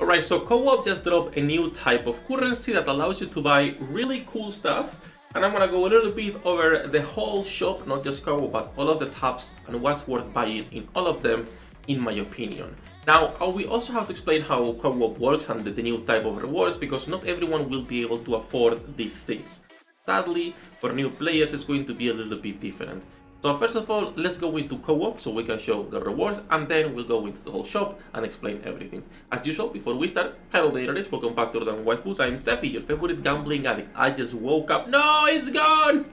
Alright, so co-op just dropped a new type of currency that allows you to buy really cool stuff. And I'm gonna go a little bit over the whole shop, not just co-op, but all of the tabs and what's worth buying in all of them, in my opinion. Now, we also have to explain how co-op works and the new type of rewards, because not everyone will be able to afford these things. Sadly, for new players, it's going to be a little bit different. So first of all, let's go into co-op so we can show the rewards, and then we'll go into the whole shop and explain everything. As usual, before we start, hello there, welcome back to the Waifus. I'm Sefhi, your favorite gambling addict. I just woke up. No, it's gone!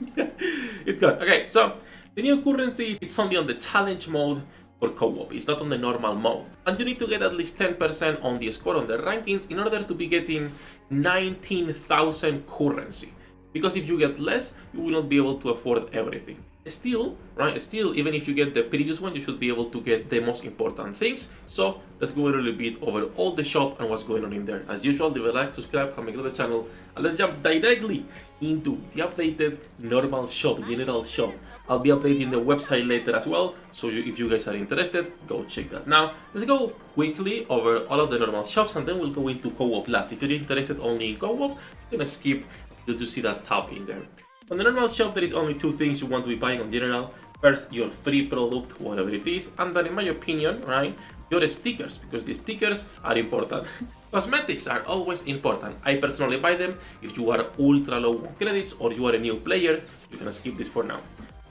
It's gone. Okay, so the new currency, it's only on the challenge mode for co-op. It's not on the normal mode. And you need to get at least 10% on the score on the rankings in order to be getting 19,000 currency. Because if you get less, you will not be able to afford everything. Still, right? Still, even if you get the previous one, you should be able to get the most important things. So let's go a little bit over all the shop and what's going on in there. As usual, leave a like, subscribe, and grow the channel. And let's jump directly into the updated normal shop, general shop. I'll be updating the website later as well, so if you guys are interested, go check that. Now, let's go quickly over all of the normal shops, and then we'll go into co-op last. If you're interested only in co-op, you're gonna skip to see that tab in there. On the normal shop, there is only two things you want to be buying on general. First, your free product, whatever it is, and then in my opinion, right, your stickers, because the stickers are important. Cosmetics are always important. I personally buy them. If you are ultra low on credits or you are a new player, you can skip this for now.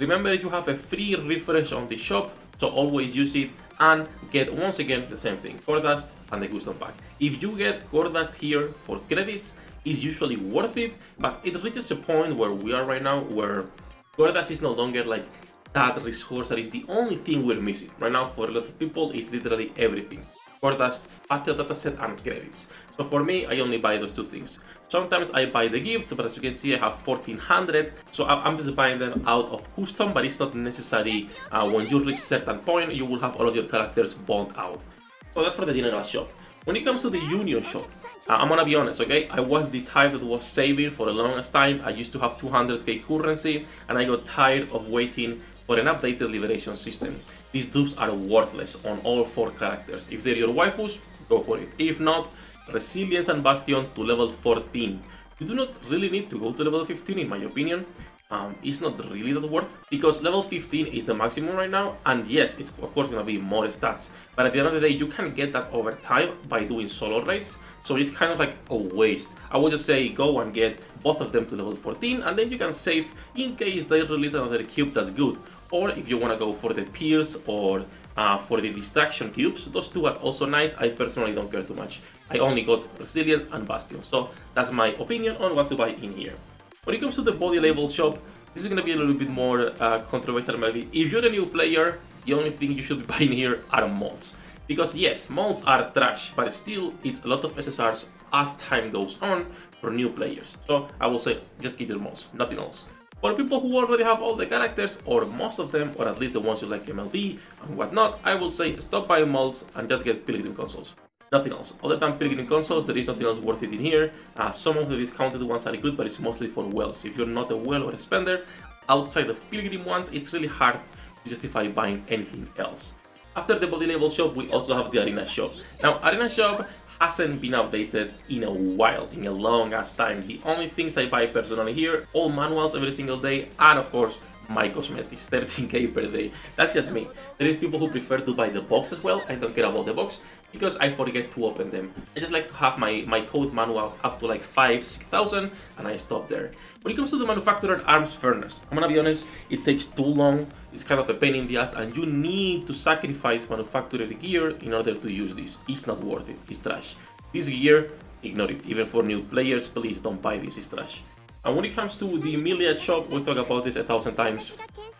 Remember, you have a free refresh on the shop, so always use it and get once again the same thing, core dust and the custom pack. If you get core dust here for credits, is usually worth it, but it reaches a point where we are right now where core dust is no longer like that resource that is the only thing we're missing. Right now, for a lot of people, it's literally everything. Core dust, battle dataset, and credits. So for me, I only buy those two things. Sometimes I buy the gifts, but as you can see, I have 1400, so I'm just buying them out of custom, but it's not necessary. When you reach a certain point, you will have all of your characters bought out. So that's for the general shop. When it comes to the union shop, I'm gonna be honest, okay? I was the type that was saving for the longest time. I used to have 200k currency, and I got tired of waiting for an updated liberation system. These dupes are worthless on all 4 characters. If they're your waifus, go for it. If not, Resilience and Bastion to level 14. You do not really need to go to level 15 in my opinion. It's not really that worth, because level 15 is the maximum right now, and yes, it's of course gonna be more stats, but at the end of the day, you can get that over time by doing solo raids, so it's kind of like a waste. I would just say go and get both of them to level 14, and then you can save in case they release another cube that's good, or if you want to go for the Pierce or for the distraction cubes, those two are also nice. I personally don't care too much. I only got Resilience and Bastion, so that's my opinion on what to buy in here. When it comes to the body label shop, this is going to be a little bit more controversial maybe. If you're a new player, the only thing you should be buying here are molds. Because yes, molds are trash, but still it's a lot of SSRs as time goes on for new players. So I will say just get your molds, nothing else. For people who already have all the characters, or most of them, or at least the ones you like MLB and whatnot, I will say stop buying molds and just get Pilgrim consoles. Nothing else. Other than Pilgrim consoles, there is nothing else worth it in here. Some of the discounted ones are good, but it's mostly for wells. If you're not a well or a spender, outside of Pilgrim ones, it's really hard to justify buying anything else. After the body label shop, we also have the arena shop. Now, arena shop hasn't been updated in a while, in a long ass time. The only things I buy personally here, all manuals every single day, and of course, my cosmetics, 13k per day. That's just me. There is people who prefer to buy the box as well. I don't care about the box because I forget to open them. I just like to have my code manuals up to like 5,000-6,000 and I stop there. When it comes to the manufacturer arms furnace, I'm gonna be honest, it takes too long. It's kind of a pain in the ass and you need to sacrifice manufacturer gear in order to use this. It's not worth it. It's trash. This gear, ignore it. Even for new players, please don't buy this. It's trash. And when it comes to the Milliard shop, we'll talk about this 1,000 times.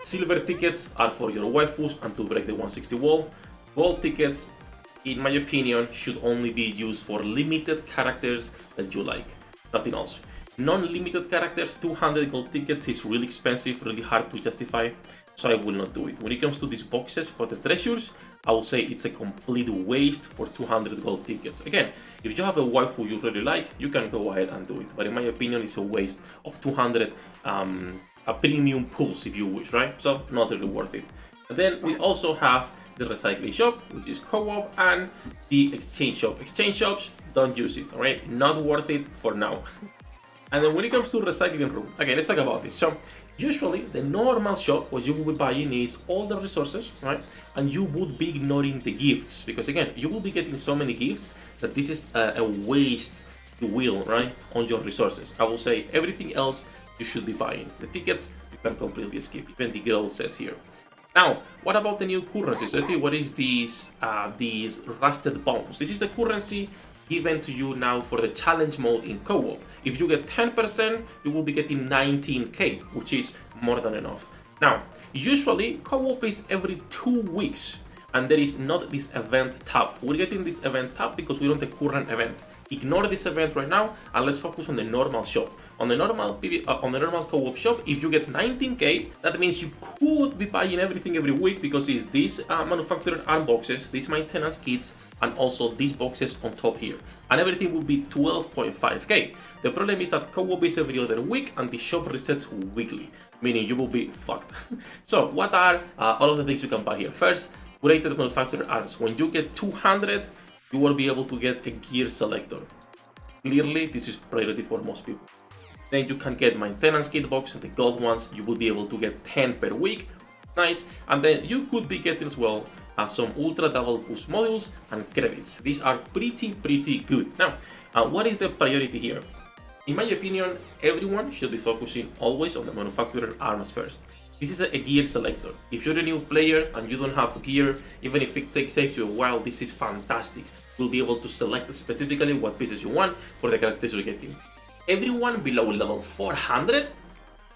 Silver tickets are for your waifus and to break the 160 wall. Gold tickets, in my opinion, should only be used for limited characters that you like. Nothing else. Non-limited characters, 200 gold tickets is really expensive, really hard to justify, so I will not do it. When it comes to these boxes for the treasures, I will say it's a complete waste for 200 gold tickets. Again, if you have a waifu you really like, you can go ahead and do it, but in my opinion, it's a waste of 200 a premium pulls if you wish, right? So not really worth it. And then we also have the recycling shop, which is co-op, and the exchange shop. Exchange shops don't use it, alright? Not worth it for now. And then when it comes to recycling room, okay, let's talk about this. So usually the normal shop, what you will be buying is all the resources, right? And you would be ignoring the gifts, because again, you will be getting so many gifts that this is a waste, if you will, right, on your resources. I will say everything else you should be buying. The tickets you can completely skip, even the gold says here. Now, what about the new currency? Sefhi, what is these rusted bones? This is the currency given to you now for the challenge mode in co-op. If you get 10%, you will be getting 19k, which is more than enough. Now, usually co-op is every 2 weeks, and there is not this event tab. We're getting this event tab because we want the current event. Ignore this event right now, and let's focus on the normal shop. On the normal co-op shop, if you get 19k, that means you could be buying everything every week, because it's these manufactured arm boxes, these maintenance kits, and also these boxes on top here. And everything will be 12.5k. The problem is that co-op is every other week, and the shop resets weekly, meaning you will be fucked. So what are all of the things you can buy here? First, rated manufactured arms. When you get 200, you will be able to get a gear selector. Clearly, this is priority for most people. Then you can get maintenance kit box, the gold ones, you will be able to get 10 per week. Nice. And then you could be getting as well some ultra double boost modules and credits. These are pretty good. Now, what is the priority here? In my opinion, everyone should be focusing always on the manufactured arms first. This is a gear selector. If you're a new player and you don't have gear, even if it takes you a while, this is fantastic. You'll be able to select specifically what pieces you want for the characters you're getting. Everyone below level 400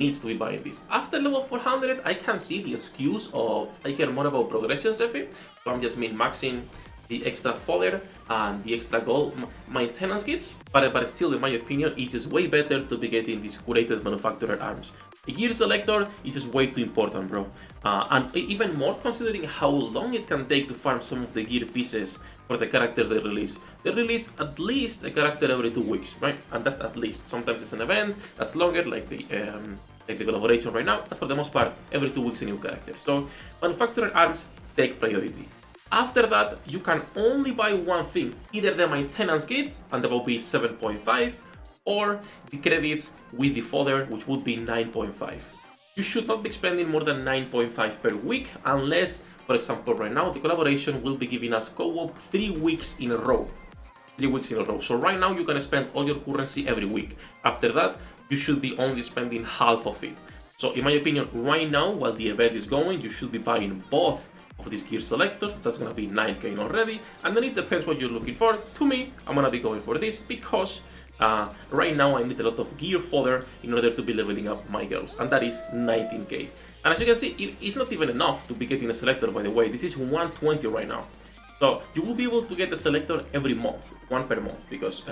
needs to be buying this. After level 400, I can see the excuse of I care more about progression, Sefhi. So I'm just min-maxing the extra fodder and the extra gold maintenance kits. But still, in my opinion, it is way better to be getting these curated manufactured arms. The gear selector is just way too important, bro. And even more considering how long it can take to farm some of the gear pieces for the characters they release. They release at least a character every 2 weeks, right? And that's at least. Sometimes it's an event that's longer, like the collaboration right now. But for the most part, every 2 weeks a new character. So manufactured arms take priority. After that, you can only buy one thing, either the maintenance kits, and that will be 7.5, or the credits with the fodder, which would be 9.5. You should not be spending more than 9.5 per week, unless, for example, right now, the collaboration will be giving us co-op 3 weeks in a row. 3 weeks in a row. So right now, you can spend all your currency every week. After that, you should be only spending half of it. So in my opinion, right now, while the event is going, you should be buying both of these gear selectors. That's gonna be 9k already, and then it depends what you're looking for. To me, I'm gonna be going for this because right now I need a lot of gear fodder in order to be leveling up my girls, and that is 19k. And as you can see, it's not even enough to be getting a selector, by the way. This is 120 right now. So you will be able to get a selector every month, one per month, because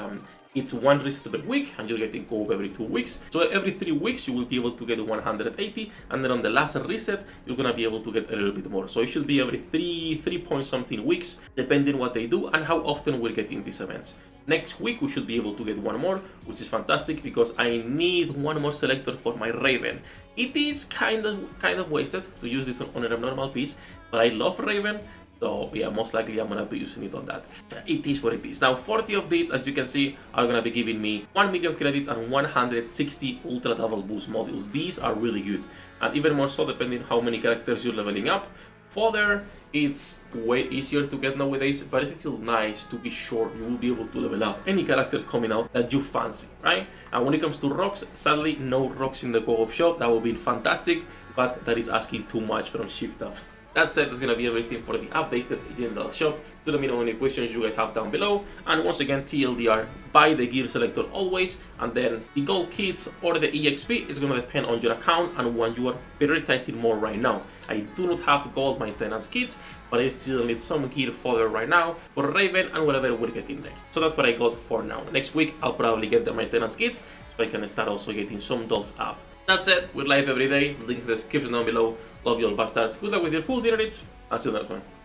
it's one reset per week and you're getting co-op every 2 weeks. So every 3 weeks you will be able to get 180, and then on the last reset you're gonna be able to get a little bit more. So it should be every 3 point something weeks, depending what they do and how often we're getting these events. Next week we should be able to get one more, which is fantastic because I need one more selector for my Raven. It is kind of wasted to use this on a normal piece, but I love Raven. So yeah, most likely I'm gonna be using it on that. It is what it is. Now 40 of these, as you can see, are gonna be giving me 1 million credits and 160 ultra double boost modules. These are really good, and even more so depending how many characters you're leveling up. Fodder, it's way easier to get nowadays, but it's still nice to be sure you will be able to level up any character coming out that you fancy, right? And when it comes to rocks, sadly no rocks in the co-op shop. That would be fantastic, but that is asking too much from Shift Up. That said, that's gonna be everything for the updated general shop. Do let me know any questions you guys have down below. And once again, TLDR, buy the gear selector always, and then the gold kits or the EXP is gonna depend on your account and what you are prioritizing more right now. I do not have gold maintenance kits, but I still need some gear fodder right now for Raven and whatever we're getting next. So that's what I got for now. Next week, I'll probably get the maintenance kits, so I can start also getting some dolls up. That's it, we're live every day, links in the description down below. Love you all bastards, good luck with your pool dinner needs, I'll see you in the next one.